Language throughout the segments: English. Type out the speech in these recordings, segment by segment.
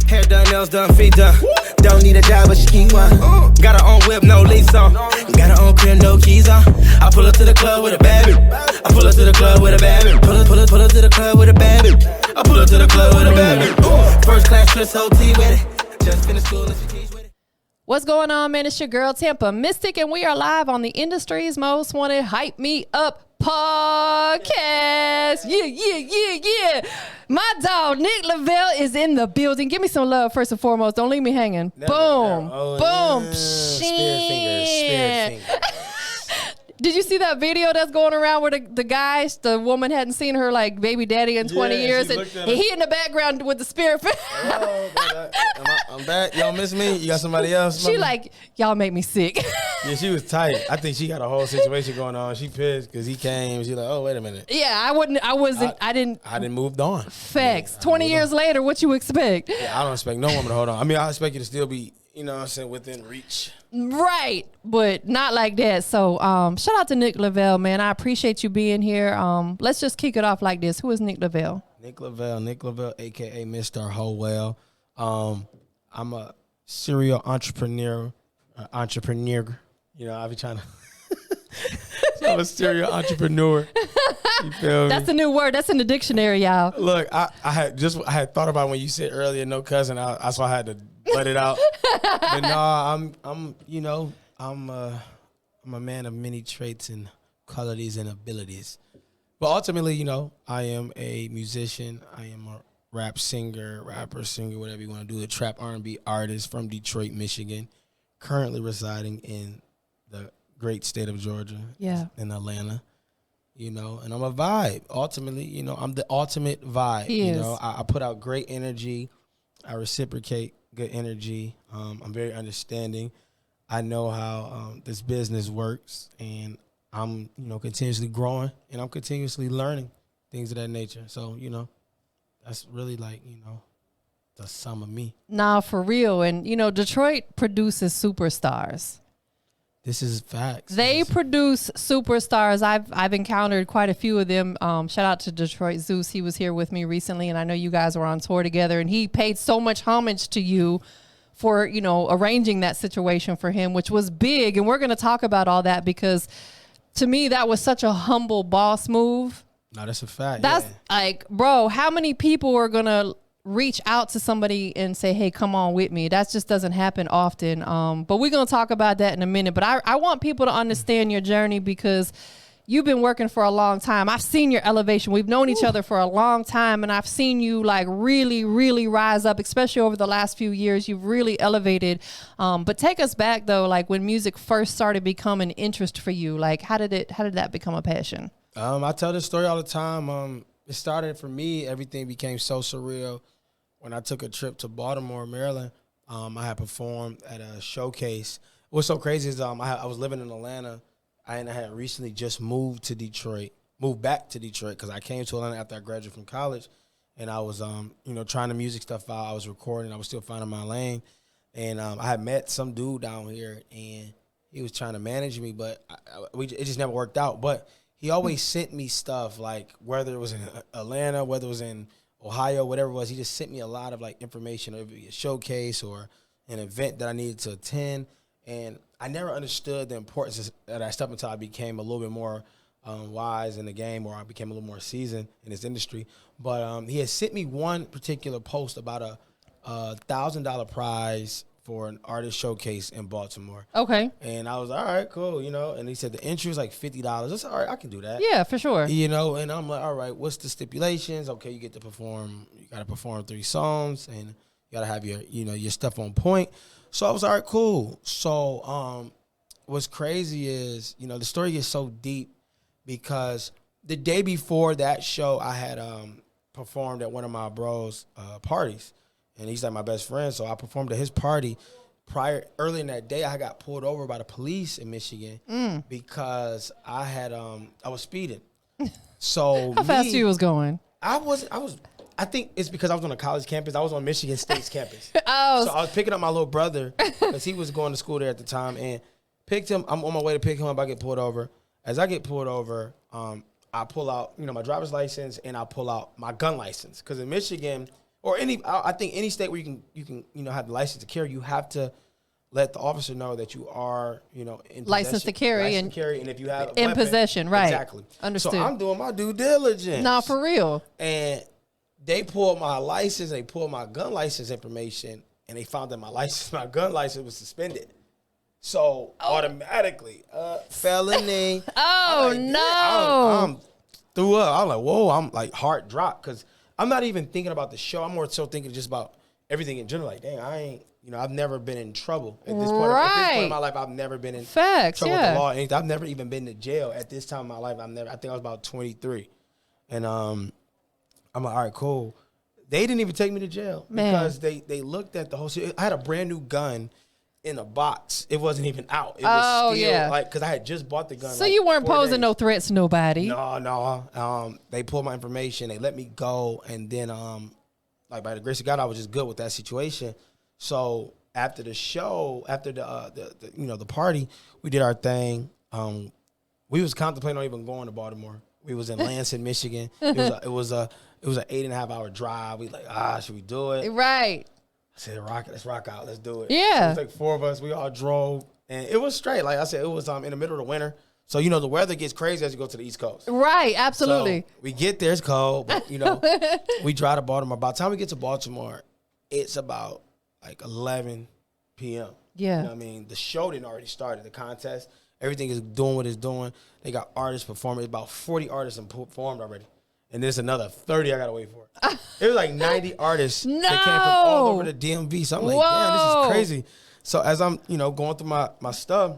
Hair done, nails done, feet done. Don't need a job, but she keep one. Got her own whip, no lease on. Got her own crib, no keys on. I pull up to the club with a bad bitch. I pull up to the club with a bad bitch. Pull up to the club with a bad bitch. I pull up to the club with a bad bitch. First class trips, OT with it. Just finished school and she teach with it. What's going on, man? It's your girl TampaMystic, and we are live on the industry's most wanted Hype Me Up podcast. Yeah. My dog Nick Lavelle is in the building. Give me some love first and foremost. Don't leave me hanging. Never. Boom. Oh, Boom. yeah. Spirit finger. Did you see that video that's going around where the woman hadn't seen her like baby daddy in 20 years, and he in the background with the spirit finger? I'm back. Y'all miss me? You got somebody else? She like, y'all make me sick. Yeah, she was tight. I think she got a whole situation going on. She pissed because he came. She like, oh, wait a minute. Yeah, I didn't moved on. Facts. 20 years later, what you expect? Yeah, I don't expect no woman to hold on. I mean, I expect you to still be, you know what I'm saying, within reach. Right, but not like that. So shout out to Nick Lavelle, man. I appreciate you being here. Let's just kick it off like this. Who is Nick Lavelle? Nick Lavelle, a.k.a. Mr. Howell. I'm a serial entrepreneur. You know, I be trying to. So I'm a serial entrepreneur. You feel me? That's a new word. That's in the dictionary, y'all. Look, I had thought about when you said earlier, no cousin. That's why I had to let it out. But no, I'm a man of many traits and qualities and abilities. But ultimately, you know, I am a musician. I am a rapper, singer, whatever you want to do. A trap R&B artist from Detroit, Michigan, currently residing in the great state of Georgia. Yeah. In Atlanta. You know, and I'm a vibe. Ultimately, you know, I'm the ultimate vibe. You know, I put out great energy. I reciprocate good energy. I'm very understanding. I know how this business works, and I'm, you know, continuously growing, and I'm continuously learning things of that nature. So, you know, that's really like, you know, the sum of me. Nah, for real. And, you know, Detroit produces superstars. This is facts. They produce superstars. I've encountered quite a few of them. Shout out to Detroit Zeus. He was here with me recently, and I know you guys were on tour together, and he paid so much homage to you for, you know, arranging that situation for him, which was big. And we're going to talk about all that because to me, that was such a humble boss move. No, that's a fact. That's like, bro, how many people are going to reach out to somebody and say, hey, come on with me? That just doesn't happen often. But we're going to talk about that in a minute. But I want people to understand your journey because you've been working for a long time. I've seen your elevation. We've known each other for a long time, and I've seen you like really, really rise up, especially over the last few years. You've really elevated. But take us back though, like when music first started becoming an interest for you. Like how did that become a passion? I tell this story all the time. It started for me. Everything became so surreal when I took a trip to Baltimore, Maryland. I had performed at a showcase. What's so crazy is I was living in Atlanta, and I had recently just moved back to Detroit because I came to Atlanta after I graduated from college, and I was you know, trying the music stuff out. I was recording. I was still finding my lane, and I had met some dude down here, and he was trying to manage me, but it just never worked out. But he always sent me stuff, like whether it was in Atlanta, whether it was in Ohio, whatever it was. He just sent me a lot of like information, or a showcase or an event that I needed to attend. And I never understood the importance of that stuff until I became a little bit more wise in the game, or I became a little more seasoned in this industry. But he had sent me one particular post about a $1,000 prize for an artist showcase in Baltimore. Okay. And I was all right, cool, you know. And he said the entry was like $50. I said, all right, I can do that. Yeah, for sure. You know, and I'm like, all right, what's the stipulations? Okay, you get to perform. You got to perform 3 songs, and you got to have your stuff on point. So I was all right, cool. So what's crazy is, you know, the story gets so deep because the day before that show, I had performed at one of my bros' parties. And he's like my best friend, so I performed at his party. Early in that day, I got pulled over by the police in Michigan because I was speeding. So how fast you was going? I think it's because I was on a college campus. I was on Michigan State's campus. Oh, so I was picking up my little brother because he was going to school there at the time, and picked him. I'm on my way to pick him up. I get pulled over. As I get pulled over, I pull out, you know, my driver's license, and I pull out my gun license because in Michigan, or I think any state where you can have the license to carry, you have to let the officer know that you are, in licensed to carry, and if you have a in weapon, possession, right? Exactly. Understood. So I'm doing my due diligence. No, for real. And they pulled my license, they pulled my gun license information, and they found that my gun license was suspended. So automatically, felony. Oh, no. I'm threw up. I'm like, whoa, I'm like heart dropped because I'm not even thinking about the show. I'm more so thinking just about everything in general. Like, dang, I ain't, I've never been in trouble. At this point, at this point in my life, I've never been in trouble with the law. And I've never even been to jail at this time in my life. I think I was about 23. And I'm like, all right, cool. They didn't even take me to jail because they looked at the whole shit. I had a brand new gun in a box. It wasn't even out. It was still like, because I had just bought the gun. So you weren't posing no threats to nobody. No. They pulled my information. They let me go. And then, like, by the grace of God, I was just good with that situation. So after the show, after the party, we did our thing. We was contemplating on even going to Baltimore. We was in Lansing, Michigan. It was an 8.5 hour drive. We like, should we do it? Right. I said, let's rock out. Let's do it. Yeah. So it was like 4 of us. We all drove. And it was straight. Like I said, it was in the middle of the winter. So, the weather gets crazy as you go to the East Coast. Right. Absolutely. So we get there. It's cold. But, we drive to Baltimore. By the time we get to Baltimore, it's about like 11 p.m. Yeah. You know what I mean? The show didn't already started. The contest. Everything is doing what it's doing. They got artists performing. About 40 artists performed already. And there's another 30 I got to wait for. It was like 90 artists that came from all over the DMV. So I'm like, damn, this is crazy. So as I'm, going through my stuff,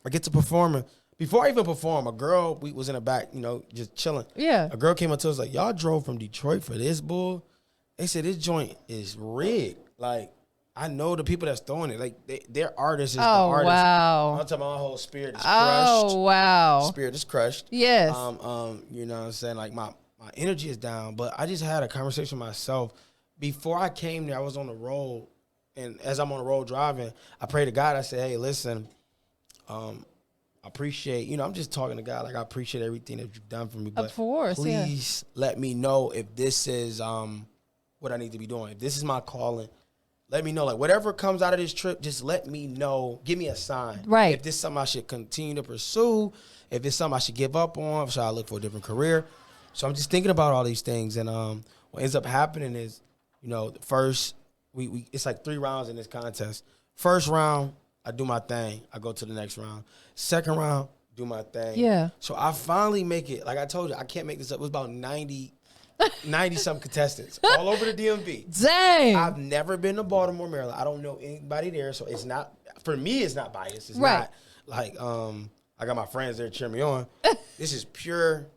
I get to performing. Before I even perform, a girl, we was in the back, just chilling. Yeah. A girl came up to us like, y'all drove from Detroit for this bull? They said, this joint is rigged. Like, I know the people that's throwing it. Like, their artist is the artist. Wow. I'm talking about my whole spirit is crushed. Oh, wow. Spirit is crushed. Yes. You know what I'm saying? Like, my energy is down, but I just had a conversation with myself. Before I came there, I was on the road, and as I'm on the road driving, I prayed to God. I said, hey, listen, I appreciate, I'm just talking to God, like, I appreciate everything that you've done for me, but of course, please let me know if this is what I need to be doing. If this is my calling, let me know. Like, whatever comes out of this trip, just let me know. Give me a sign. Right. If this is something I should continue to pursue, if it's something I should give up on, should I look for a different career? So I'm just thinking about all these things, and what ends up happening is, the first we it's like 3 rounds in this contest. First round, I do my thing. I go to the next round. Second round, do my thing. Yeah. So I finally make it. Like I told you, I can't make this up. It was about 90 some contestants all over the DMV. Dang. I've never been to Baltimore, Maryland. I don't know anybody there, so it's not, for me, it's not biased. It's not like I got my friends there cheering me on. This is pure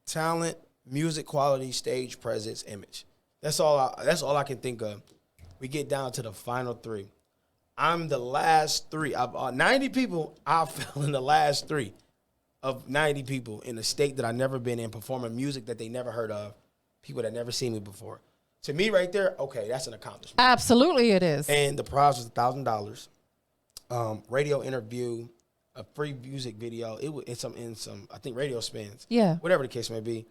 talent, music quality, stage presence, image. That's all I can think of. We get down to the final 3. I'm the last 3. 90 people, I fell in the last 3 of 90 people in a state that I never been in, performing music that they never heard of, people that never seen me before. To me right there, okay, that's an accomplishment. Absolutely it is. And the prize was $1,000. Radio interview, a free music video. It's in some I think radio spins. Yeah. Whatever the case may be.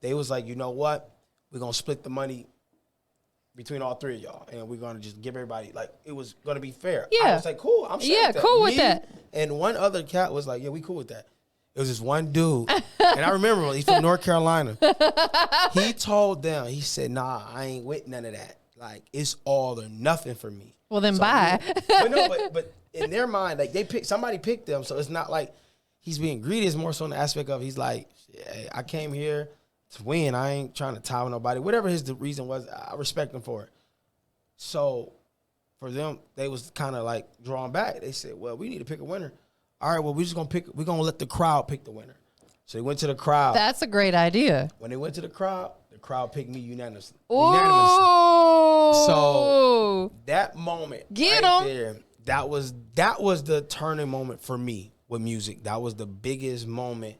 They was like, you know what? We're going to split the money between all 3 of y'all. And we're going to just give everybody, like, it was going to be fair. Yeah. I was like, cool. I'm sure. Yeah, cool with that. And one other cat was like, yeah, we cool with that. It was this one dude. And I remember, he's from North Carolina. He told them, he said, nah, I ain't with none of that. Like, it's all or nothing for me. Well, then bye. But in their mind, like, somebody picked them. So it's not like he's being greedy. It's more so in the aspect of he's like, hey, I came here to win. I ain't trying to tie with nobody. Whatever the reason was, I respect him for it. So for them, they was kind of like drawn back. They said, well, we need to pick a winner. All right, well, we're going to let the crowd pick the winner. So they went to the crowd. That's a great idea. When they went to the crowd picked me unanimously. Ooh. So that moment Get right 'em. there, that was the turning moment for me with music. That was the biggest moment,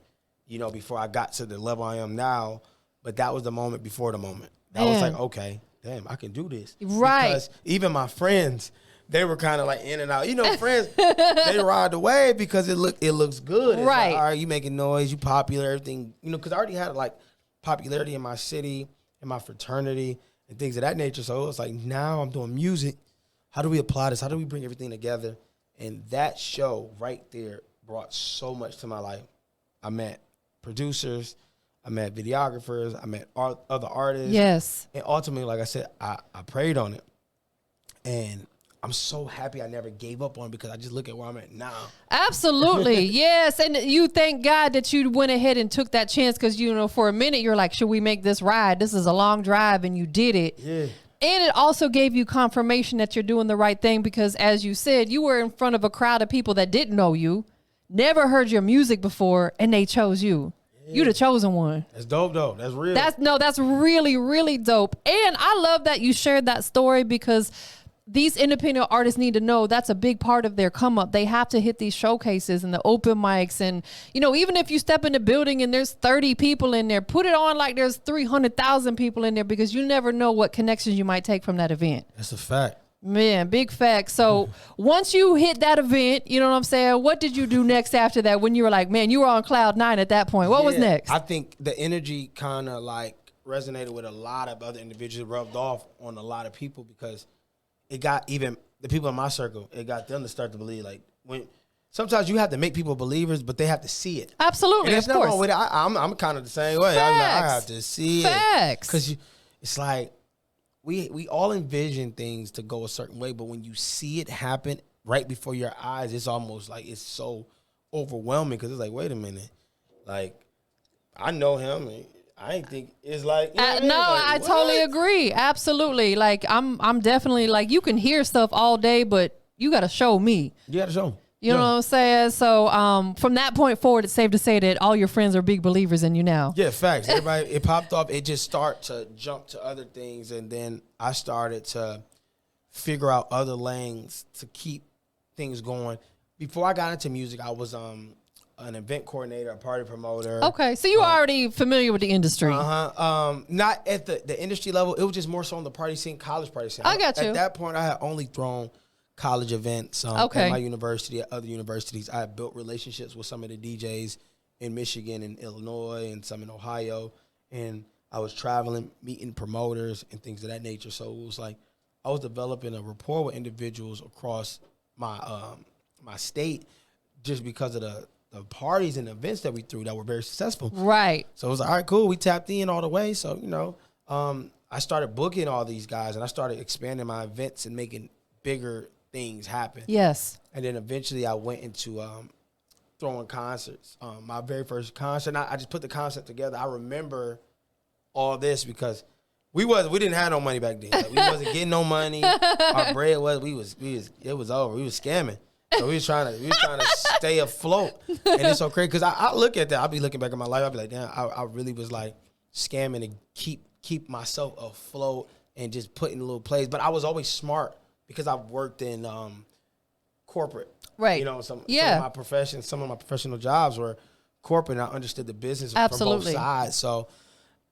before I got to the level I am now. But that was the moment before the moment. That was like, okay, damn, I can do this. Right. Because even my friends, they were kind of like in and out. Friends, they ride the wave because it looks good. It's right. Like, all right, you making noise, you popular, everything. Because I already had like popularity in my city, in my fraternity. and things of that nature. So it's like now I'm doing music. How do we apply this? How do we bring everything together? And that show right there brought so much to my life. I met producers, I met videographers, I met other artists. Yes. And ultimately, like I said, I prayed on it. And I'm so happy I never gave up on it because I just look at where I'm at now. Absolutely. Yes. And you thank God that you went ahead and took that chance because, you know, for a minute you're like, should we make this ride? This is a long drive, and you did it. Yeah. And it also gave you confirmation that you're doing the right thing because, as you said, you were in front of a crowd of people that didn't know you, never heard your music before, and they chose you. Yeah. You the chosen one. That's dope, though. That's real. That's really, really dope. And I love that you shared that story because these independent artists need to know that's a big part of their come up. They have to hit these showcases and the open mics. And, you know, even if you step in the building and there's 30 people in there, put it on like there's 300,000 people in there because you never know what connections you might take from that event. That's a fact. Man, big fact. So once you hit that event, you know what I'm saying? What did you do next after that when you were like, man, you were on cloud 9 at that point? What was next? I think the energy kind of like resonated with a lot of other individuals, rubbed off on a lot of people because it got even the people in my circle, it got them to start to believe. Like when sometimes you have to make people believers, but they have to see it. Absolutely, and of course. Wrong with it. I'm kind of the same way. I have to see it because it's like we all envision things to go a certain way, but when you see it happen right before your eyes, it's almost like it's so overwhelming because it's like, wait a minute, like I know him. I ain't think it's like you know what I mean? No, like, I totally agree. Absolutely. Like I'm definitely like you can hear stuff all day, but you got to show me. You got to show me. You know what I'm saying? So from that point forward, it's safe to say that all your friends are big believers in you now. Yeah, facts. Everybody, it popped off. It just started to jump to other things, and then I started to figure out other lanes to keep things going. Before I got into music, I was an event coordinator, a party promoter. Okay, so you were already familiar with the industry. Not at the industry level. It was just more so on the party scene, college party scene. I got you. At that point, I had only thrown college events at my university, at other universities. I had built relationships with some of the DJs in Michigan and Illinois and some in Ohio. And I was traveling, meeting promoters and things of that nature. So it was like I was developing a rapport with individuals across my my state just because of the parties and events that we threw that were very successful. Right. So it was like, all right, cool. We tapped in all the way. So, you know, I started booking all these guys and I started expanding my events and making bigger things happen. Yes. And then eventually I went into throwing concerts. My very first concert, I just put the concept together. I remember all this because we didn't have no money back then. Like, we wasn't getting no money. Our bread it was over. We was scamming. So we was trying to stay afloat. And it's so crazy because I look at that. I'll be looking back at my life. I'll be like, damn, I really was like scamming to keep myself afloat and just putting little plays. But I was always smart because I've worked in corporate. Right. You know, some of my professional jobs were corporate and I understood the business from both sides. So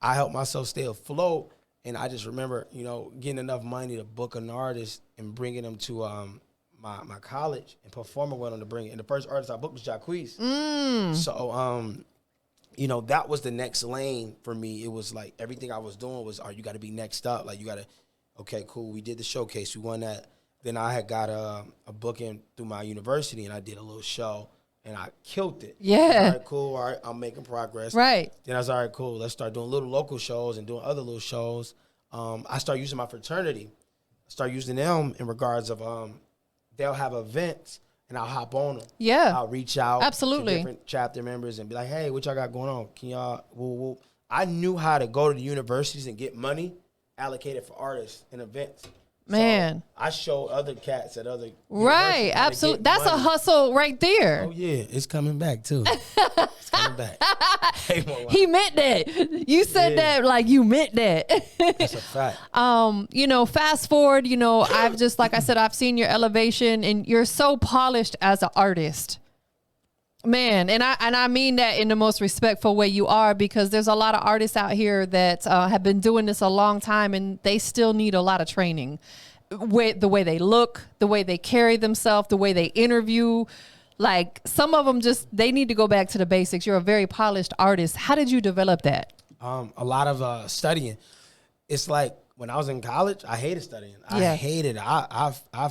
I helped myself stay afloat. And I just remember, you know, getting enough money to book an artist and bringing them to my college and performing with them to bring it. And the first artist I booked was Jacquees. So, you know, that was the next lane for me. It was like everything I was doing was, you got to be next up. Like, you got to, okay, cool. We did the showcase. We won that. Then I had got a booking through my university, and I did a little show, and I killed it. Yeah. All right, cool. All right, I'm making progress. Right. Then I was, all right, cool. Let's start doing little local shows and doing other little shows. I started using my fraternity. I started using them in regards of they'll have events, and I'll hop on them. Yeah. I'll reach out Absolutely. to different chapter members and be like, hey, what y'all got going on? Can y'all, woo. I knew how to go to the universities and get money allocated for artists and events. Man. So I showed other cats at other Right. Absolutely. That's a hustle right there. Oh, yeah. It's coming back, too. It's coming back. He meant that. You said that like you meant that. That's a fact. You know, fast forward, you know, I've just, like I said, I've seen your elevation and you're so polished as an artist. Man, and I mean that in the most respectful way you are, because there's a lot of artists out here that have been doing this a long time and they still need a lot of training. With the way they look, the way they carry themselves, the way they interview. Like some of them they need to go back to the basics. You're a very polished artist. How did you develop that? A lot of studying. It's like when I was in college, I hated studying. Yeah. I hated it. I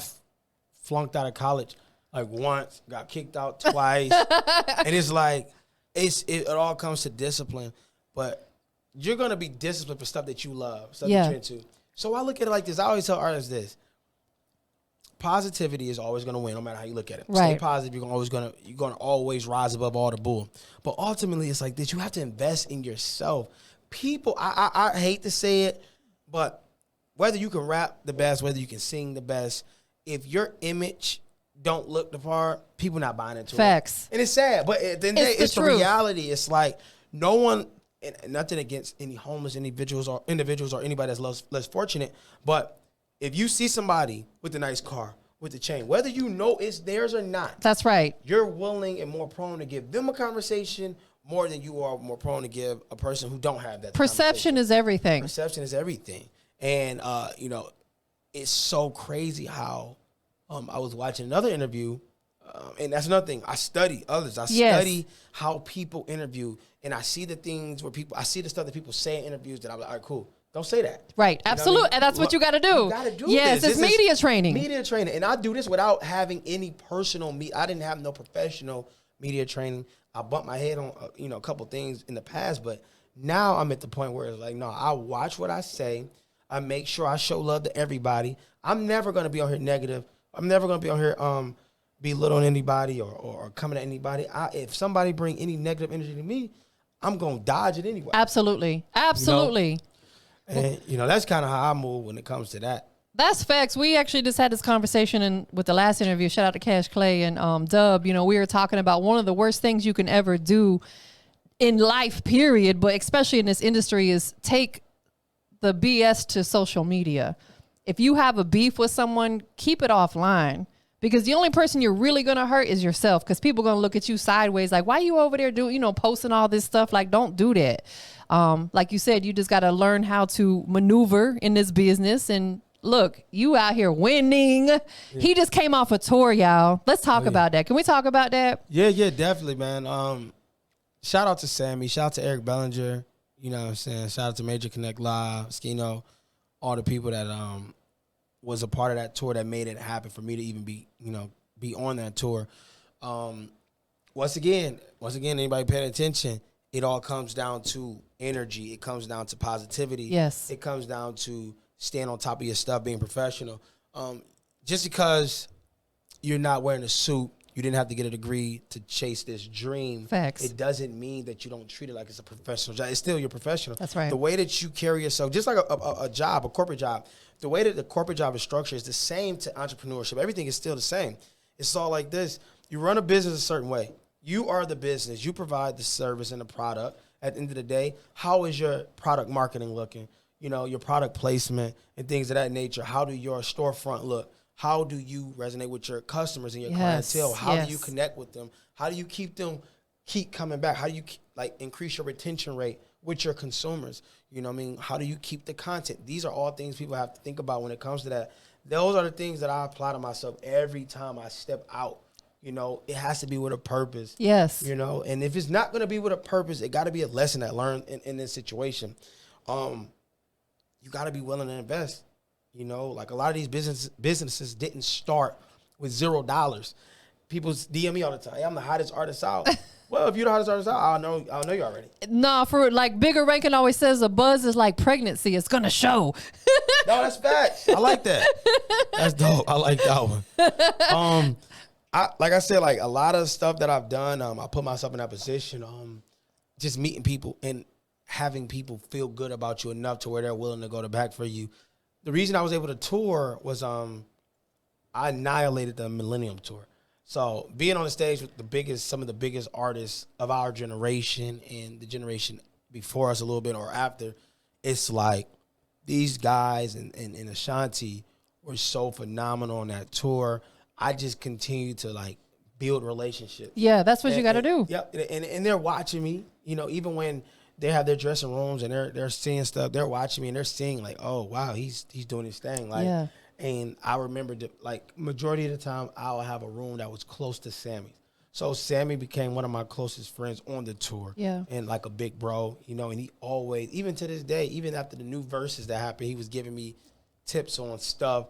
flunked out of college like once, got kicked out twice. And it's like, it all comes to discipline. But you're going to be disciplined for stuff that you love, stuff that you're into. So I look at it like this. I always tell artists this. Positivity is always going to win, no matter how you look at it. Right. Stay positive. You're going to always rise above all the bull. But ultimately, it's like this. You have to invest in yourself. People, I hate to say it, but whether you can rap the best, whether you can sing the best, if your image don't look the part, people not buying into it. Facts. And it's sad, but at the end of the day, it's the truth. reality. It's like no one, and nothing against any homeless individuals or anybody that's less fortunate, but if you see somebody with a nice car, with the chain, whether you know it's theirs or not, That's right. you're willing and more prone to give them a conversation more than you are more prone to give a person who don't have that. Perception is everything. Perception is everything. And, it's so crazy how I was watching another interview, and that's another thing. I study others. I study how people interview, and I see the things I see the stuff that people say in interviews that I'm like, all right, cool. Don't say that. Right. Absolutely. You know what I mean? And that's what you got to do. You got to do yes, this. it's This is media training. Media training. And I do this without having any personal I didn't have no professional media training. I bumped my head on, a couple things in the past, but now I'm at the point where it's like, no, I watch what I say. I make sure I show love to everybody. I'm never going to be on here negative. I'm never going to be on here belittling anybody or coming at anybody. If somebody bring any negative energy to me, I'm going to dodge it anyway. Absolutely. Absolutely. And, that's kind of how I move when it comes to that. That's facts. We actually just had this conversation with the last interview. Shout out to Cash Clay and Dub. We were talking about one of the worst things you can ever do in life, period, but especially in this industry, is take the BS to social media. If you have a beef with someone, keep it offline, because the only person you're really going to hurt is yourself, because people are going to look at you sideways like, why you over there posting all this stuff? Like, don't do that. Like you said, you just got to learn how to maneuver in this business. And look, you out here winning. Yeah. He just came off a tour, y'all. Let's talk about that. Can we talk about that? Yeah, definitely, man. Shout out to Sammy. Shout out to Eric Bellinger. You know what I'm saying? Shout out to Major Connect Live, Skino, all the people that was a part of that tour that made it happen for me to even be on that tour. Once again, anybody paying attention, it all comes down to energy. It comes down to positivity. Yes. It comes down to staying on top of your stuff, being professional. Just because you're not wearing a suit, you didn't have to get a degree to chase this dream. Facts. It doesn't mean that you don't treat it like it's a professional job. It's still your professional. That's right. The way that you carry yourself, just like a job, a corporate job, the way that the corporate job is structured is the same to entrepreneurship. Everything is still the same. It's all like this. You run a business a certain way. You are the business. You provide the service and the product. At the end of the day, how is your product marketing looking? Your product placement and things of that nature. How do your storefront look? How do you resonate with your customers and your clientele? How do you connect with them? How do you keep coming back? How do you increase your retention rate with your consumers? You know what I mean? How do you keep the content? These are all things people have to think about when it comes to that. Those are the things that I apply to myself every time I step out. It has to be with a purpose. Yes. And if it's not going to be with a purpose, it got to be a lesson that learned in this situation. You got to be willing to invest. Like a lot of these businesses didn't start with $0. People DM me all the time. Hey, I'm the hottest artist out. Well, if you're the hottest artist out, I'll know you already. No, for like Bigger Rankin always says, a buzz is like pregnancy. It's gonna show. No, that's facts. I like that. That's dope. I like that one. Like I said, like a lot of stuff that I've done, I put myself in that position. Just meeting people and having people feel good about you enough to where they're willing to go to bat for you. The reason I was able to tour was I annihilated the Millennium Tour. So being on the stage with some of the biggest artists of our generation and the generation before us a little bit or after, it's like these guys and Ashanti were so phenomenal on that tour. I just continue to build relationships. Yeah, that's what you got to do. Yep, and they're watching me. Even when they have their dressing rooms and they're seeing stuff, they're watching me and they're seeing oh wow, he's doing his thing. And I remember majority of the time I'll have a room that was close to Sammy's. So Sammy became one of my closest friends on the tour. Yeah. And like a big bro, you know, and he always, even to this day, even after the new verses that happened, he was giving me tips on stuff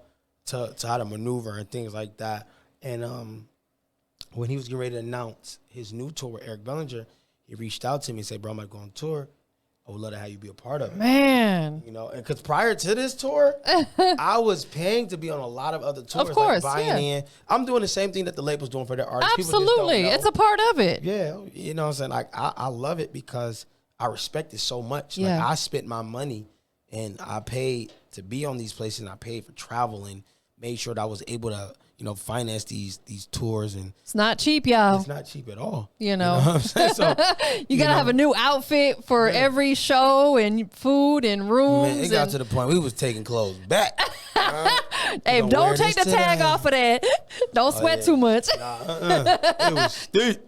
to how to maneuver and things like that. And when he was getting ready to announce his new tour with Eric Bellinger, he reached out to me and said, bro, I'm going to go on tour. I would love to have you be a part of it. Man. You know, because prior to this tour, I was paying to be on a lot of other tours. Of course, like buying in. I'm doing the same thing that the label's doing for their artists. Absolutely. It's a part of it. Yeah. You know what I'm saying? Like, I love it because I respect it so much. Yeah. Like, I spent my money and I paid to be on these places and I paid for travel and made sure that I was able to, you know, finance these tours. And it's not cheap, y'all. it's not cheap at all. You know what I'm saying? So, you got to have a new outfit for every show and food and rooms. Man, it got to the point we was taking clothes back. Hey, don't take the tag off of that. Don't sweat too much. It was steep.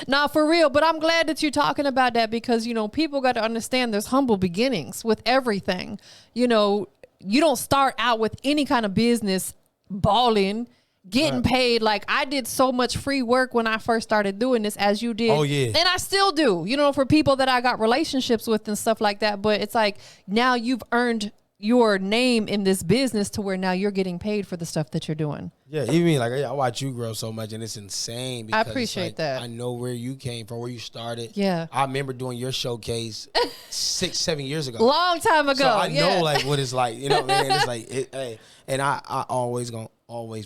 Nah, for real. But I'm glad that you're talking about that because, you know, people got to understand there's humble beginnings with everything. You know, you don't start out with any kind of business balling, getting paid. Like I did so much free work when I first started doing this as you did. Oh, yeah. And I still do, you know, for people that I got relationships with and stuff like that. But it's like now you've earned your name in this business to where now you're getting paid for the stuff that you're doing. Yeah, even like I watch you grow so much, and it's insane. Because I appreciate that. I know where you came from, where you started. Yeah, I remember doing your showcase 6-7 years ago, long time ago. So I know like what it's like, you know. And it's like, hey, and I always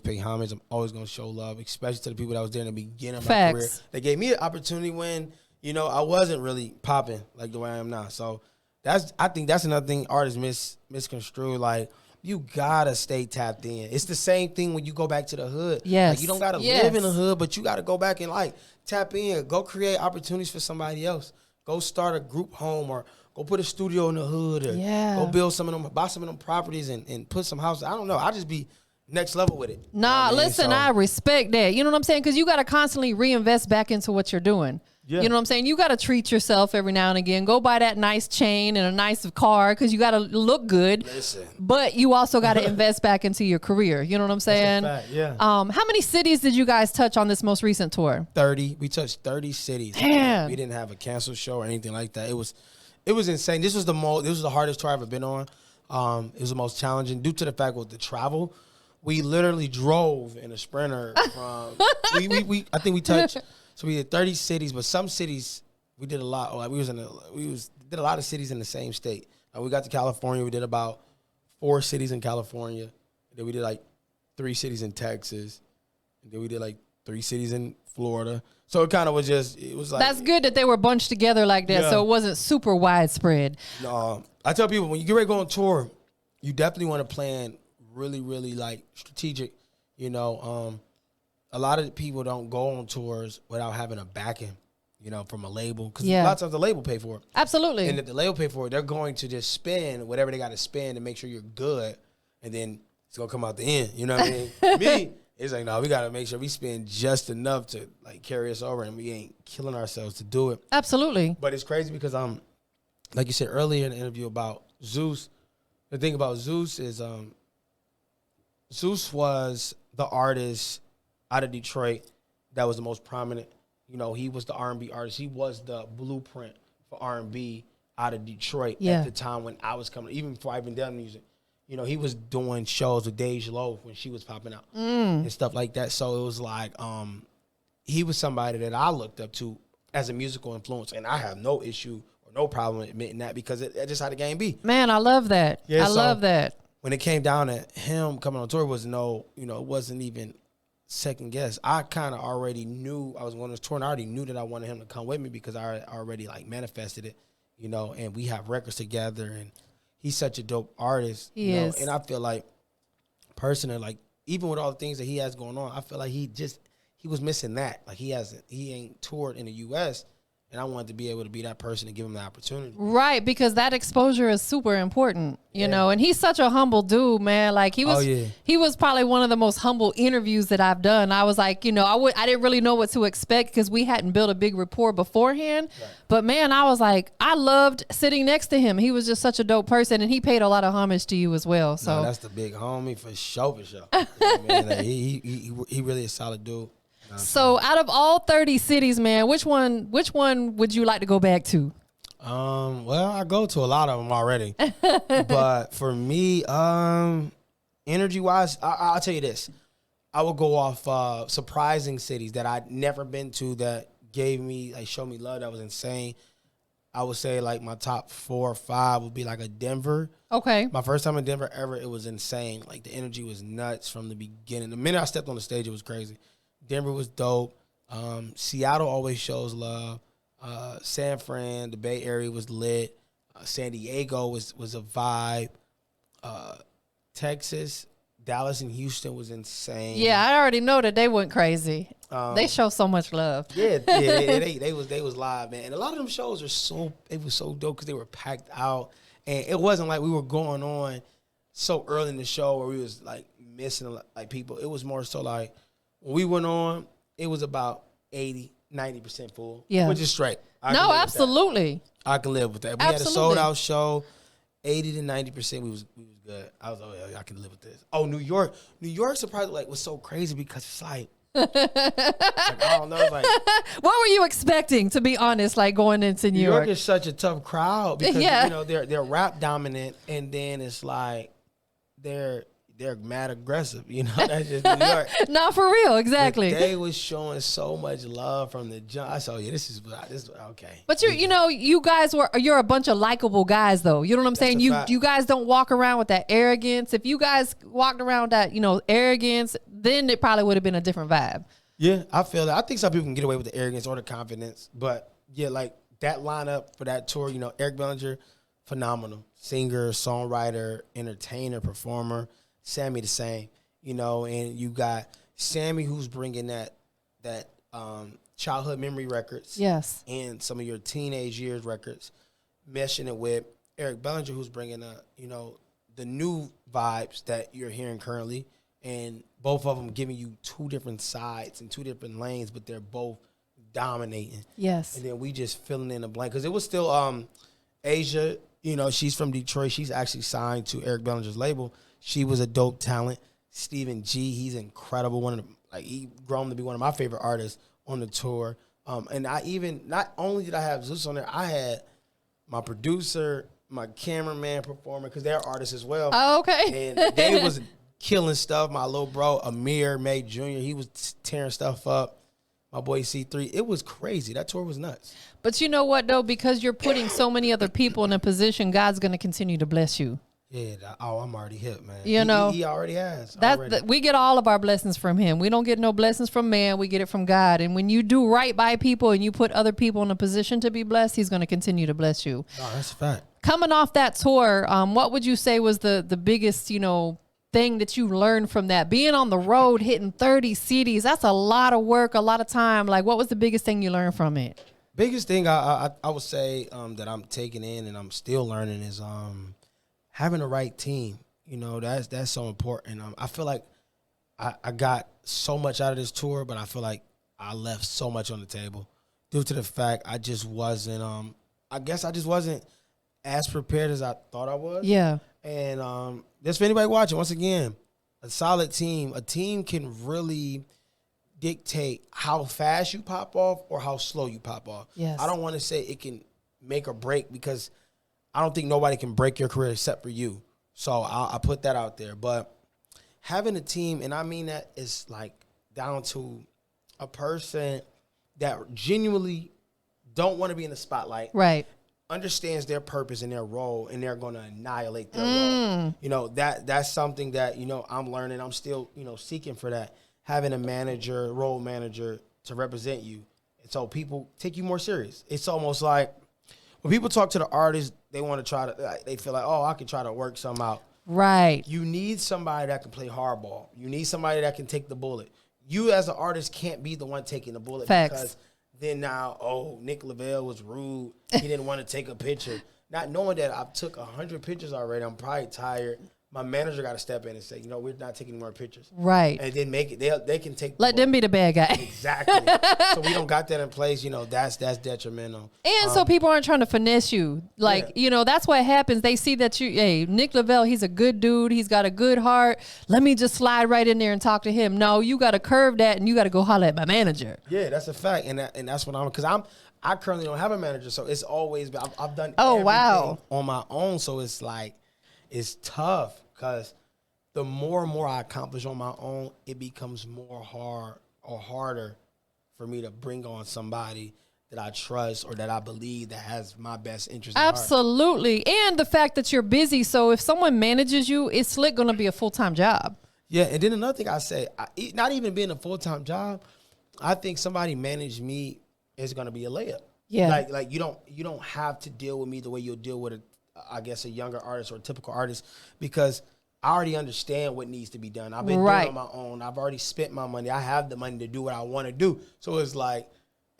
pay homage. I'm always gonna show love, especially to the people that was there in the beginning of my career. They gave me an opportunity when I wasn't really popping like the way I am now. So I think that's another thing artists misconstrue. Like, you gotta stay tapped in. It's the same thing when you go back to the hood. Yes. Like, you don't gotta live in the hood, but you gotta go back and like tap in. Go create opportunities for somebody else. Go start a group home or go put a studio in the hood or go build some of them, buy some of them properties and put some houses. I don't know. I just be next level with it. Nah, listen, I respect that. You know what I'm saying? Because you got to constantly reinvest back into what you're doing. Yeah. You know what I'm saying? You got to treat yourself every now and again. Go buy that nice chain and a nice car because you got to look good. Listen. But you also got to invest back into your career. You know what I'm saying? That's a fact, yeah. How many cities did you guys touch on this most recent tour? 30. We touched 30 cities. Damn. We didn't have a canceled show or anything like that. It was insane. This was the hardest tour I've ever been on. It was the most challenging due to the fact with the travel. We literally drove in a Sprinter from I think we touched. So we did 30 cities, but some cities we did a lot. Like did a lot of cities in the same state. We got to California. We did about 4 cities in California. Then we did like 3 cities in Texas. And then we did like 3 cities in Florida. So it kind of was like. That's good that they were bunched together like that, so it wasn't super widespread. No, I tell people when you get ready to go on tour, you definitely want to plan really, really like strategic. A lot of people don't go on tours without having a backing, from a label. Because a lot of times the label pay for it. Absolutely. And if the label pay for it, they're going to just spend whatever they got to spend to make sure you're good. And then it's going to come out the end. You know what I mean? Me, it's like, no, we got to make sure we spend just enough to like carry us over and we ain't killing ourselves to do it. Absolutely. But it's crazy because, like you said earlier in the interview about Zeus, the thing about Zeus is Zeus was the artist out of Detroit that was the most prominent. He was the R&B artist. He was the blueprint for R&B out of Detroit at the time when I was coming, even before I even done music. He was doing shows with Dej Loaf when she was popping out and stuff like that. So it was like he was somebody that I looked up to as a musical influence, and I have no issue or no problem admitting that because that's just how the game be. Man, I love that. Yeah, I love that. When it came down to him coming on tour, it wasn't even second guess. I kind of already knew I was going on this tour, and I already knew that I wanted him to come with me because I already like manifested it, and we have records together, and he's such a dope artist. He is. And I feel like personally, like even with all the things that he has going on, I feel like he was missing that. Like he ain't toured in the US, and I wanted to be able to be that person to give him the opportunity. Right, because that exposure is super important, you know. And he's such a humble dude, man. Like he was probably one of the most humble interviews that I've done. I was like, I didn't really know what to expect because we hadn't built a big rapport beforehand. Right. But man, I was like, I loved sitting next to him. He was just such a dope person, and he paid a lot of homage to you as well. So that's the big homie for sure, for sure. Man, like, he really a solid dude. So out of all 30 cities, man, which one would you like to go back to? Well, I go to a lot of them already, but for me, energy wise, I'll tell you this: I will go off surprising cities that I'd never been to that gave me, like, showed me love. That was insane. I would say like my top 4 or 5 would be like a Denver. Okay. My first time in Denver ever, it was insane. Like the energy was nuts from the beginning. The minute I stepped on the stage, it was crazy. Denver was dope. Seattle always shows love. San Fran, the Bay Area was lit. San Diego was a vibe. Texas, Dallas, and Houston was insane. Yeah, I already know that they went crazy. They show so much love. Yeah, they was live, man. And a lot of them shows was so dope because they were packed out, and it wasn't like we were going on so early in the show where we was like missing like people. It was more so like when we went on, it was about 80-90% full. Yeah, which is straight. No, absolutely. I can live with that. We had a sold out show, 80-90%. We was good. I was I can live with this. Oh, New York surprised like was so crazy because it's like. Like, I don't know. Like, what were you expecting, to be honest, like going into New York? New York is such a tough crowd because you know they're rap dominant, and then it's like they're mad aggressive. You know, that's just New York. Not for real, exactly. But they was showing so much love from the jump. I saw, this is okay. But you guys you're a bunch of likable guys though. You know what I'm saying? You guys don't walk around with that arrogance. If you guys walked around that, arrogance, then it probably would have been a different vibe. Yeah, I feel that. I think some people can get away with the arrogance or the confidence, but yeah, like that lineup for that tour, Eric Bellinger, phenomenal singer, songwriter, entertainer, performer. Sammy the same, and you got Sammy who's bringing that childhood memory records, yes, and some of your teenage years records, meshing it with Eric Bellinger who's bringing the new vibes that you're hearing currently, and both of them giving you 2 different sides and 2 different lanes, but they're both dominating. Yes, and then we just filling in the blank because it was still Asia. She's from Detroit. She's actually signed to Eric Bellinger's label. She was a dope talent. Stephen G, he's incredible. He grown to be one of my favorite artists on the tour. And not only did I have Zeus on there, I had my producer, my cameraman performer, because they're artists as well. Oh, okay. And they was killing stuff. My little bro, Amir May Jr., he was tearing stuff up. My boy C3. It was crazy. That tour was nuts. But you know what, though? Because you're putting so many other people in a position, God's going to continue to bless you. Yeah, I'm already hip, man. He already has. We get all of our blessings from him. We don't get no blessings from man. We get it from God. And when you do right by people and you put other people in a position to be blessed, he's going to continue to bless you. Oh, that's a fact. Coming off that tour, what would you say was the biggest, thing that you learned from that? Being on the road, hitting 30 cities, that's a lot of work, a lot of time. Like, what was the biggest thing you learned from it? Biggest thing I would say that I'm taking in and I'm still learning is having the right team. That's so important. I feel like I got so much out of this tour, but I feel like I left so much on the table due to the fact I just wasn't as prepared as I thought I was. Yeah. And just for anybody watching, once again, a solid team. A team can really dictate how fast you pop off or how slow you pop off. Yes. I don't want to say it can make or break because I don't think nobody can break your career except for you. So I put that out there. But having a team, and I mean that is like down to a person that genuinely don't want to be in the spotlight. Right. Understands their purpose and their role, and they're going to annihilate their role. That's something that, I'm learning. I'm still, seeking for that. Having a manager, role manager to represent you. And so people take you more serious. It's almost like when people talk to the artists, they want to they feel like, oh, I can try to work something out. Right. You need somebody that can play hardball. You need somebody that can take the bullet. You as an artist can't be the one taking the bullet. Facts. Because then now, Nick Lavelle was rude. He didn't want to take a picture. Not knowing that I took 100 pictures already. I'm probably tired. my manager got to step in and say, you know, we're not taking any more pictures. Right. And then make it. They can take. Let them be the bad guy. Exactly. So we don't got that in place. You know, that's detrimental. And so people aren't trying to finesse you. Like, you know, that's what happens. They see that hey, Nick Lavelle, he's a good dude. He's got a good heart. Let me just slide right in there and talk to him. No, you got to curve that and you got to go holler at my manager. Yeah, that's a fact. And that's what because I currently don't have a manager. So it's always been, I've done everything on my own. So it's like, it's tough because the more and more I accomplish on my own, it becomes more harder for me to bring on somebody that I trust or that I believe that has my best interest in Absolutely. And the fact that you're busy. So if someone manages you, it's slick going to be a full-time job. Yeah. And then another thing I say, not even being a full-time job, I think somebody manage me is going to be a layup. Yeah. Like you don't have to deal with me the way you'll deal with a younger artist or a typical artist, because I already understand what needs to be done. I've been doing it on my own. I've already spent my money. I have the money to do what I want to do. So it's like,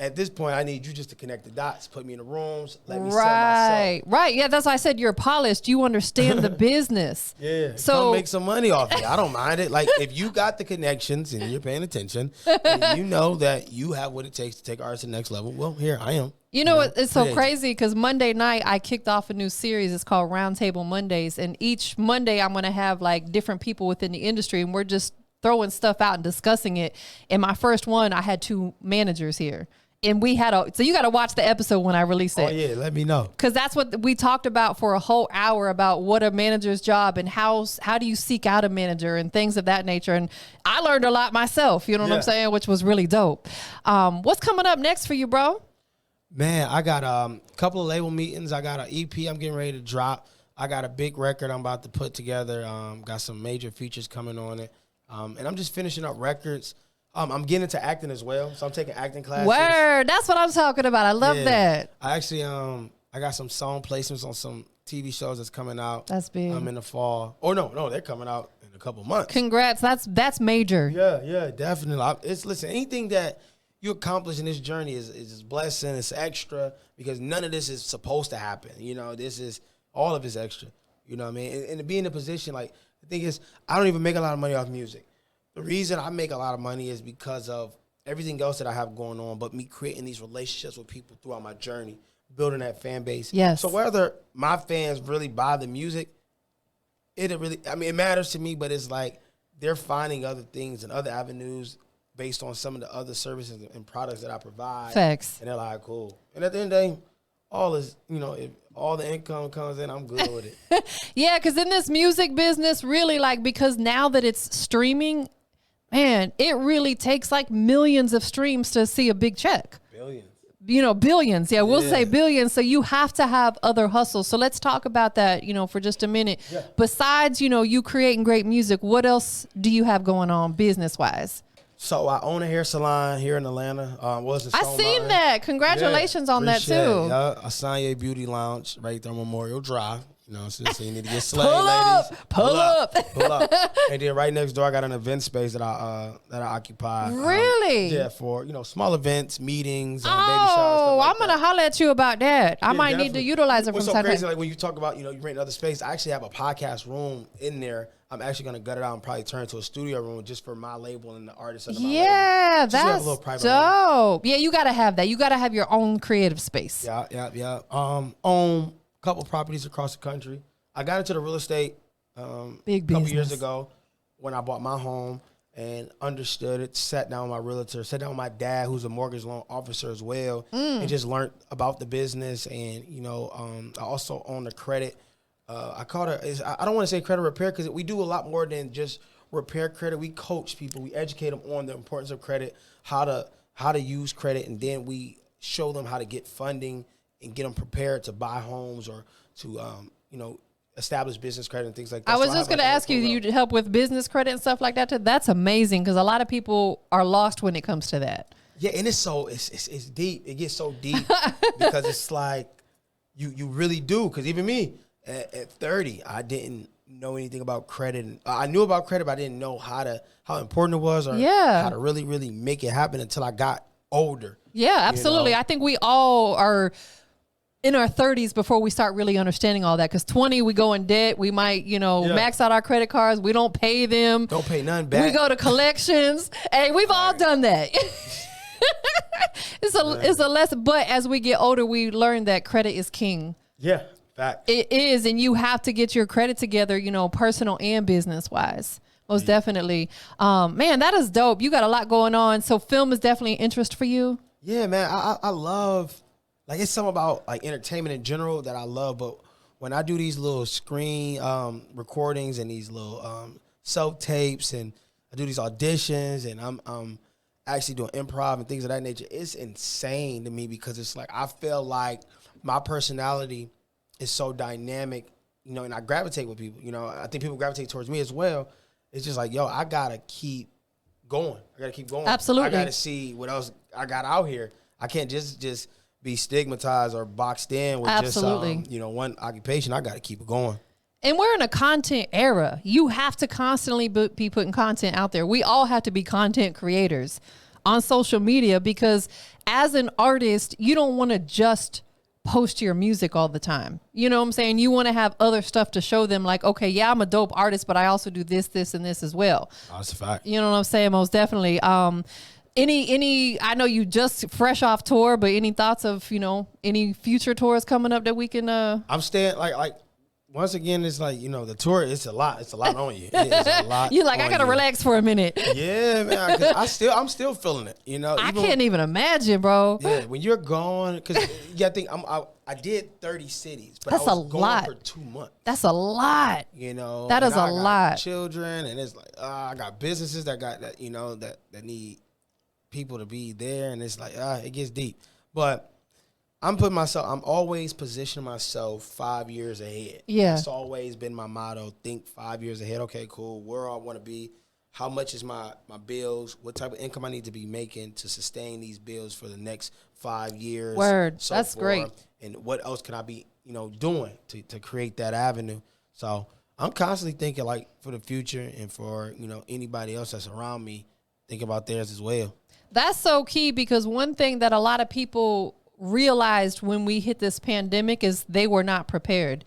at this point, I need you just to connect the dots, put me in the rooms, let me sell myself. Right. Yeah, that's why I said you're polished. You understand the business. Yeah. So come make some money off it. I don't mind it. Like, if you got the connections and you're paying attention, and you know that you have what it takes to take artists to the next level, well, here I am. You know, it's so crazy because Monday night I kicked off a new series. It's called Roundtable Mondays. And each Monday I'm going to have like different people within the industry, and we're just throwing stuff out and discussing it. In my first one, I had 2 managers here. And we had so you got to watch the episode when I release it. Oh yeah, let me know. Because that's what we talked about for a whole hour, about what a manager's job and how do you seek out a manager and things of that nature. And I learned a lot myself, you know what I'm saying, which was really dope. What's coming up next for you, bro? Man, I got a couple of label meetings. I got an EP I'm getting ready to drop. I got a big record I'm about to put together. Got some major features coming on it. And I'm just finishing up records. I'm getting into acting as well, so I'm taking acting classes. Word, that's what I'm talking about. I love that. I actually, I got some song placements on some TV shows that's coming out. That's big. In the fall. Oh no, they're coming out in a couple months. Congrats, that's major. Yeah, definitely. Listen, anything that you accomplish in this journey is a blessing. It's extra because none of this is supposed to happen. You know, all of it's extra. You know what I mean? And to be in a position, like, the thing is, I don't even make a lot of money off music. The reason I make a lot of money is because of everything else that I have going on, but me creating these relationships with people throughout my journey, building that fan base. Yes. So whether my fans really buy the music, it matters to me, but it's like they're finding other things and other avenues based on some of the other services and products that I provide. Facts. And they're like, cool. And at the end of the day, all is, if all the income comes in, I'm good with it. Yeah, because in this music business, really, like, because now that it's streaming, man, it really takes like millions of streams to see a big check. Billions. Billions. Yeah, we'll say billions. So you have to have other hustles. So let's talk about that, for just a minute. Yeah. Besides, you creating great music, what else do you have going on business-wise? So I own a hair salon here in Atlanta. I seen that. Congratulations on that too. Yeah, Asanya Beauty Lounge right there on Memorial Drive. So you need to get slayed, ladies. Pull up. And then right next door, I got an event space that I occupy. Really? For small events, meetings, baby showers. Stuff like I'm gonna holler at you about that. I might definitely need to utilize it from time to time. What's so crazy, like when you talk about you rent another space, I actually have a podcast room in there. I'm actually gonna gut it out and probably turn it into a studio room just for my label and the artists under my label. Yeah, that's dope. Yeah, you gotta have that. You gotta have your own creative space. Yeah. Own a couple properties across the country. I got into the real estate big business. A couple years ago when I bought my home and understood it. Sat down with my realtor, sat down with my dad, who's a mortgage loan officer as well, and just learned about the business. And I also own the credit. I don't want to say credit repair because we do a lot more than just repair credit. We coach people. We educate them on the importance of credit, how to use credit, and then we show them how to get funding and get them prepared to buy homes or to establish business credit and things like that. I was just going to ask you, you help with business credit and stuff like that too? That's amazing because a lot of people are lost when it comes to that. Yeah, and it's deep. It gets so deep because it's like you really do. Because even me at 30, I didn't know anything about credit. I knew about credit, but I didn't know how important it was or how to really, really make it happen until I got older. Yeah, absolutely. I think we all are in our 30s before we start really understanding all that. Because 20, we go in debt. We might, max out our credit cards. We don't pay them. Don't pay none back. We go to collections. Hey, we've all done that. It's a lesson. But as we get older, we learn that credit is king. Yeah, fact. It is, and you have to get your credit together, personal and business wise. Most definitely. Man, that is dope. You got a lot going on. So film is definitely an interest for you. Yeah, man. I love, like, it's something about like entertainment in general that I love. But when I do these little screen recordings and these little self tapes, and I do these auditions, and I'm actually doing improv and things of that nature, it's insane to me because it's like I feel like my personality is so dynamic, and I gravitate with people. I think people gravitate towards me as well. It's just like, yo, I gotta keep going. I gotta keep going. Absolutely. I gotta see what else I got out here. I can't just be stigmatized or boxed in with Absolutely. just one occupation. I gotta keep it going. And we're in a content era. You have to constantly be putting content out there. We all have to be content creators on social media because as an artist, you don't want to just post your music all the time. You know what I'm saying? You want to have other stuff to show them like, okay, yeah, I'm a dope artist, but I also do this, and this as well. That's a fact. You know what I'm saying? Most definitely. Any, I know you just fresh off tour, but any thoughts of, any future tours coming up that we can, I'm staying like, once again, it's like, the tour, it's a lot on you. It's a lot. You're like, I gotta relax for a minute. Yeah, man. 'Cause I'm still feeling it. I can't even imagine, bro. Yeah, when you're gone, because I think I did 30 cities, but That's I was a gone lot. for 2 months. That's a lot. That is and a I got lot. Children, and it's like I got businesses that got that that need people to be there, and it's like it gets deep. But I'm always positioning myself 5 years ahead. Yeah. It's always been my motto, think 5 years ahead. Okay, cool. Where I want to be, how much is my bills, what type of income I need to be making to sustain these bills for the next 5 years. Word. So That's forth. great. And what else can I be, doing to create that avenue? So I'm constantly thinking like for the future and for, anybody else that's around me, think about theirs as well. That's so key because one thing that a lot of people realized when we hit this pandemic is they were not prepared.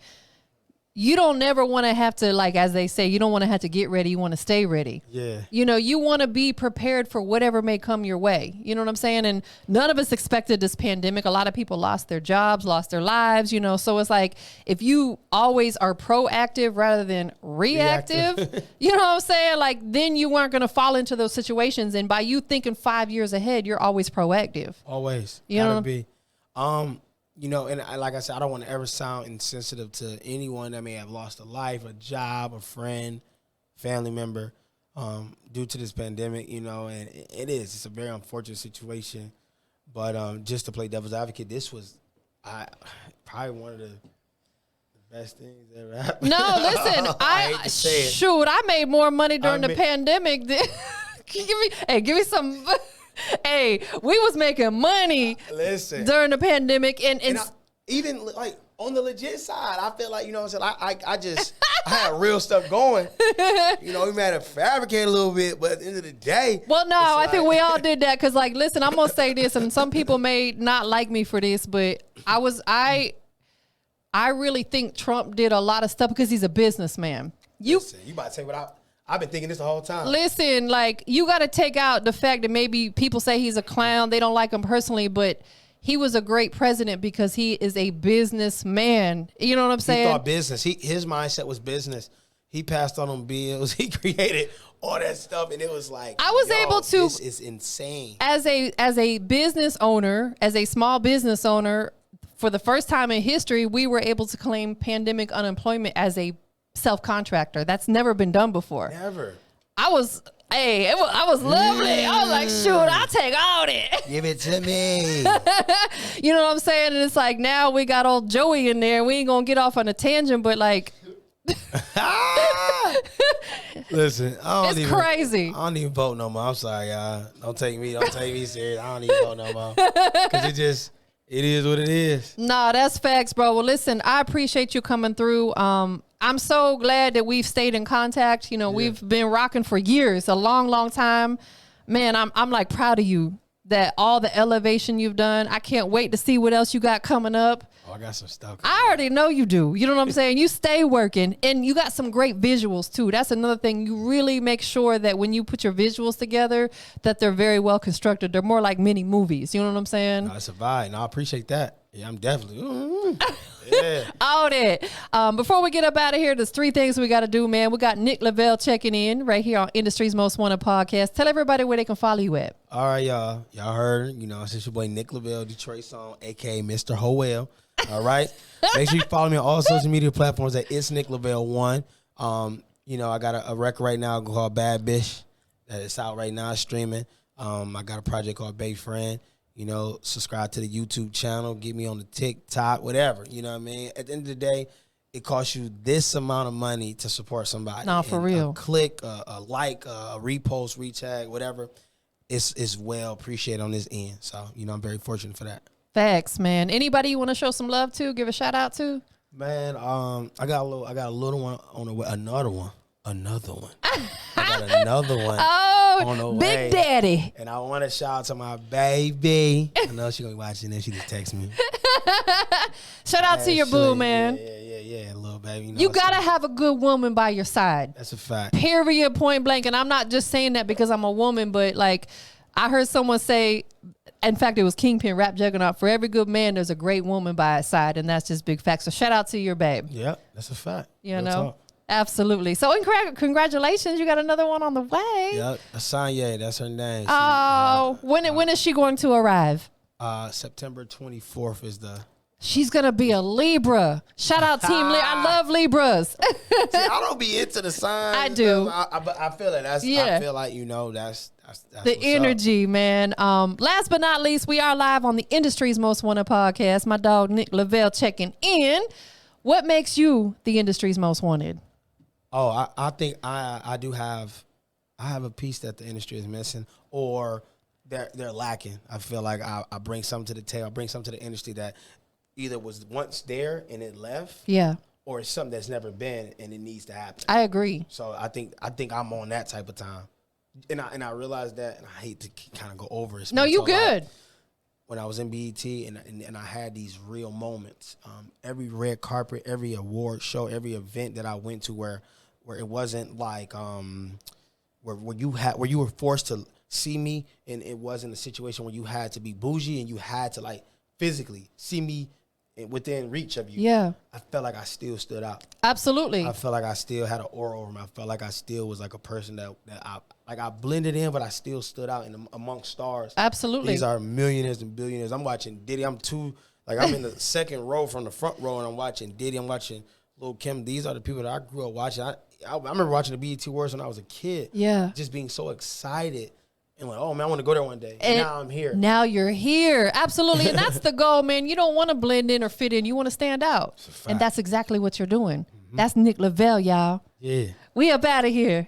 You don't never want to have to, like, as they say, you don't want to have to get ready. You want to stay ready. Yeah. You want to be prepared for whatever may come your way. You know what I'm saying? And none of us expected this pandemic. A lot of people lost their jobs, lost their lives, So it's like, if you always are proactive rather than reactive, you know what I'm saying? Like, then you weren't going to fall into those situations. And by you thinking 5 years ahead, you're always proactive. Always. You know? Gotta be. And like I said, I don't want to ever sound insensitive to anyone that may have lost a life, a job, a friend, family member, due to this pandemic, and it's a very unfortunate situation. But just to play devil's advocate, this was probably one of the best things that ever happened. No, listen, I made more money during the pandemic than give me some. Hey, we was making money during the pandemic, and even like on the legit side, I feel like I had real stuff going. We might have fabricated a little bit, but at the end of the day, well, no, I think we all did that because, like, listen, I'm gonna say this, and some people may not like me for this, but I really think Trump did a lot of stuff because he's a businessman. You about to say what I've been thinking this the whole time. Listen, like, you got to take out the fact that maybe people say he's a clown. They don't like him personally, but he was a great president because he is a businessman. You know what I'm saying? He thought business. His mindset was business. He passed on them bills. He created all that stuff, and it was like, I was able to. This is insane. As a business owner, as a small business owner, for the first time in history, we were able to claim pandemic unemployment as a self-contractor. That's never been done before. Never. I was lovely. I was like, shoot, I'll take all that. Give it to me. You know what I'm saying? And it's like, now we got old Joey in there. We ain't gonna get off on a tangent, but like, listen, it's crazy. I don't even vote no more. I'm sorry, y'all. Don't take me serious. I don't even vote no more. Because it is what it is. Nah, that's facts, bro. Well, listen, I appreciate you coming through. I'm so glad that we've stayed in contact. We've been rocking for years, a long, long time. Man, I'm like proud of you that all the elevation you've done. I can't wait to see what else you got coming up. I got some stuff. I already know you do. You know what I'm saying? You stay working, and you got some great visuals too. That's another thing. You really make sure that when you put your visuals together, that they're very well constructed. They're more like mini movies. You know what I'm saying? No, it's a vibe. No, I appreciate that. Yeah, I'm definitely. Yeah. All that. Before we get up out of here, there's 3 things we got to do, man. We got Nick Lavelle checking in right here on Industry's Most Wanted podcast. Tell everybody where they can follow you at. All right, y'all. Y'all heard, it's your boy Nick Lavelle, Detroit song, a.k.a. Mr. Howell. All right? Make sure you follow me on all social media platforms at It's Nick Lavelle 1. I got a record right now called Bad Bitch that is out right now streaming. I got a project called Bay Friend. Subscribe to the YouTube channel, get me on the TikTok, whatever. You know what I mean? At the end of the day, it costs you this amount of money to support somebody. No, for real. A click, a like, a repost, retag, whatever. It's well appreciated on this end. So, I'm very fortunate for that. Facts, man. Anybody you want to show some love to, give a shout out to? Man, I got a little one on the way. Another one. I got another one. Oh, on the way. Big Daddy. And I want to shout out to my baby. I know she gonna be watching this. She just text me. Shout out to your boo, man. Yeah, little baby. You gotta have a good woman by your side. That's a fact. Period, point blank. And I'm not just saying that because I'm a woman, but like I heard someone say, in fact, it was Kingpin Rap Juggernaut, for every good man, there's a great woman by his side. And that's just big facts. So shout out to your babe. Yeah, that's a fact. You know? Absolutely. So congratulations. You got another one on the way. Yep. Asanya, that's her name. When is she going to arrive? September 24th is the... She's going to be a Libra. Shout out Team Libra. I love Libras. See, I don't be into the signs. I do. I feel like that's... Yeah. I feel like, that's the energy, man. Last but not least, we are live on the Industry's Most Wanted podcast. My dog, Nick Lavelle, checking in. What makes you the industry's most wanted? Oh, I think I do have a piece that the industry is missing, or they're lacking. I feel like I bring something to the table. I bring something to the industry that either was once there and it left, yeah, or it's something that's never been and it needs to happen. I agree. So I think I'm on that type of time, and I realized that, and I hate to kind of go over it. No, you good. When I was in BET and I had these real moments, every red carpet, every award show, every event that I went to where it wasn't like where you were forced to see me, and it wasn't a situation where you had to be bougie and you had to like physically see me within reach of you. Yeah, I felt like I still stood out. Absolutely. I felt like I still had an aura over me. I felt like I still was like a person that I blended in, but I still stood out amongst stars. Absolutely. These are millionaires and billionaires. I'm watching Diddy. I'm in the second row from the front row, and I'm watching Diddy. I'm watching Lil' Kim. These are the people that I grew up watching. I remember watching the BET Awards when I was a kid. Yeah. Just being so excited. And like, oh man, I want to go there one day. And now I'm here. Now you're here. Absolutely. And that's the goal, man. You don't want to blend in or fit in. You want to stand out. And that's exactly what you're doing. Mm-hmm. That's Nick Lavelle, y'all. Yeah. We up out of here.